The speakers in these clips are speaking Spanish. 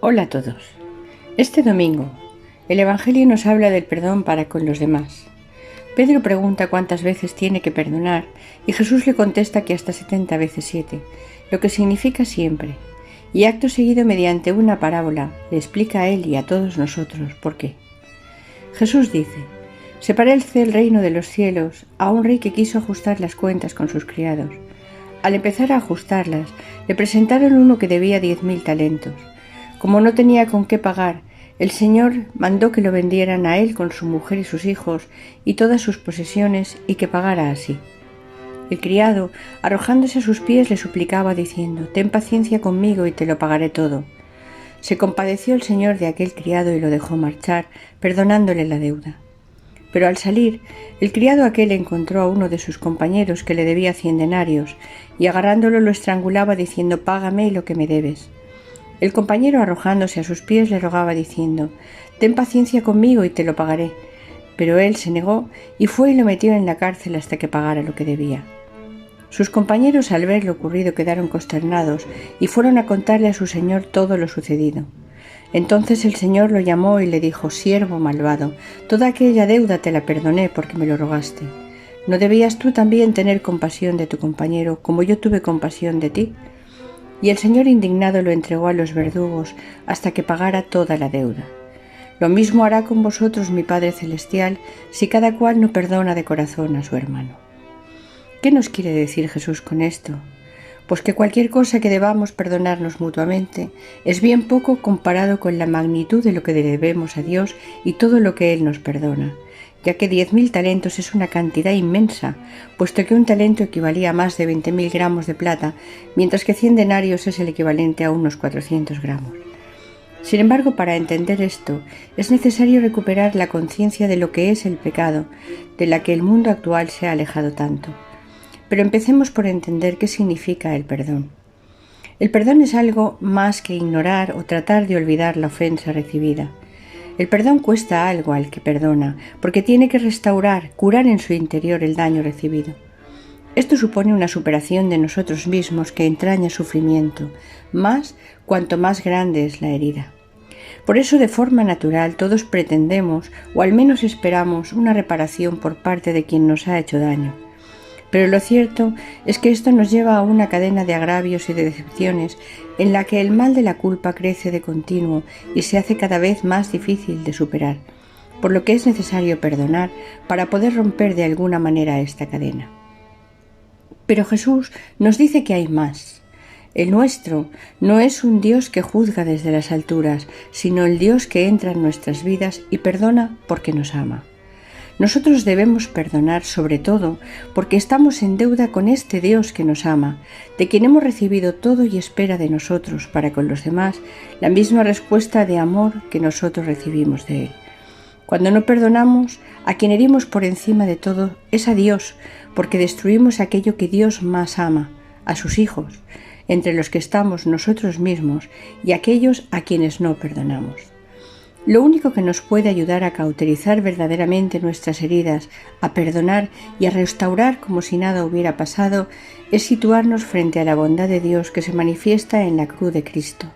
Hola a todos. Este domingo, el Evangelio nos habla del perdón para con los demás. Pedro pregunta cuántas veces tiene que perdonar y Jesús le contesta que hasta 70 veces 7, lo que significa siempre. Y acto seguido, mediante una parábola, le explica a él y a todos nosotros por qué. Jesús dice: se parece el reino de los cielos a un rey que quiso ajustar las cuentas con sus criados. Al empezar a ajustarlas, le presentaron uno que debía 10.000 talentos. Como no tenía con qué pagar, el Señor mandó que lo vendieran a él con su mujer y sus hijos y todas sus posesiones, y que pagara así. El criado, arrojándose a sus pies, le suplicaba diciendo: ten paciencia conmigo y te lo pagaré todo. Se compadeció el Señor de aquel criado y lo dejó marchar, perdonándole la deuda. Pero al salir, el criado aquel encontró a uno de sus compañeros que le debía 100 denarios, y agarrándolo lo estrangulaba diciendo: págame lo que me debes. El compañero, arrojándose a sus pies, le rogaba diciendo: ten paciencia conmigo y te lo pagaré. Pero él se negó y fue y lo metió en la cárcel hasta que pagara lo que debía. Sus compañeros, al ver lo ocurrido, quedaron consternados y fueron a contarle a su señor todo lo sucedido. Entonces el Señor lo llamó y le dijo: siervo malvado, toda aquella deuda te la perdoné porque me lo rogaste. ¿No debías tú también tener compasión de tu compañero como yo tuve compasión de ti? Y el Señor, indignado, lo entregó a los verdugos hasta que pagara toda la deuda. Lo mismo hará con vosotros mi Padre Celestial si cada cual no perdona de corazón a su hermano. ¿Qué nos quiere decir Jesús con esto? Pues que cualquier cosa que debamos perdonarnos mutuamente es bien poco comparado con la magnitud de lo que debemos a Dios y todo lo que Él nos perdona, ya que 10.000 talentos es una cantidad inmensa, puesto que un talento equivalía a más de 20.000 gramos de plata, mientras que 100 denarios es el equivalente a unos 400 gramos. Sin embargo, para entender esto, es necesario recuperar la conciencia de lo que es el pecado, de la que el mundo actual se ha alejado tanto. Pero empecemos por entender qué significa el perdón. El perdón es algo más que ignorar o tratar de olvidar la ofensa recibida. El perdón cuesta algo al que perdona, porque tiene que restaurar, curar en su interior el daño recibido. Esto supone una superación de nosotros mismos que entraña sufrimiento, más cuanto más grande es la herida. Por eso, de forma natural, todos pretendemos, o al menos esperamos, una reparación por parte de quien nos ha hecho daño. Pero lo cierto es que esto nos lleva a una cadena de agravios y de decepciones en la que el mal de la culpa crece de continuo y se hace cada vez más difícil de superar, por lo que es necesario perdonar para poder romper de alguna manera esta cadena. Pero Jesús nos dice que hay más. El nuestro no es un Dios que juzga desde las alturas, sino el Dios que entra en nuestras vidas y perdona porque nos ama. Nosotros debemos perdonar sobre todo porque estamos en deuda con este Dios que nos ama, de quien hemos recibido todo y espera de nosotros para con los demás la misma respuesta de amor que nosotros recibimos de Él. Cuando no perdonamos, a quien herimos por encima de todo es a Dios, porque destruimos aquello que Dios más ama, a sus hijos, entre los que estamos nosotros mismos y aquellos a quienes no perdonamos. Lo único que nos puede ayudar a cauterizar verdaderamente nuestras heridas, a perdonar y a restaurar como si nada hubiera pasado, es situarnos frente a la bondad de Dios que se manifiesta en la cruz de Cristo.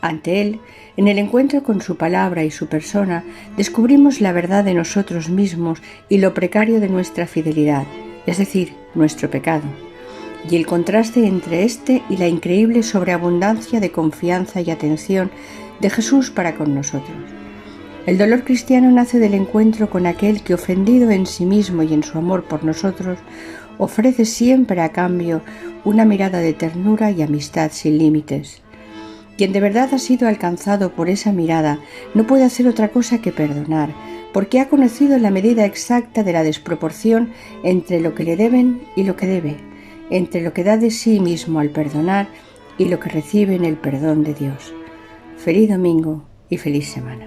Ante Él, en el encuentro con su palabra y su persona, descubrimos la verdad de nosotros mismos y lo precario de nuestra fidelidad, es decir, nuestro pecado, y el contraste entre este y la increíble sobreabundancia de confianza y atención de Jesús para con nosotros. El dolor cristiano nace del encuentro con aquel que, ofendido en sí mismo y en su amor por nosotros, ofrece siempre a cambio una mirada de ternura y amistad sin límites. Quien de verdad ha sido alcanzado por esa mirada no puede hacer otra cosa que perdonar, porque ha conocido la medida exacta de la desproporción entre lo que le deben y lo que debe, entre lo que da de sí mismo al perdonar y lo que recibe en el perdón de Dios. Feliz domingo y feliz semana.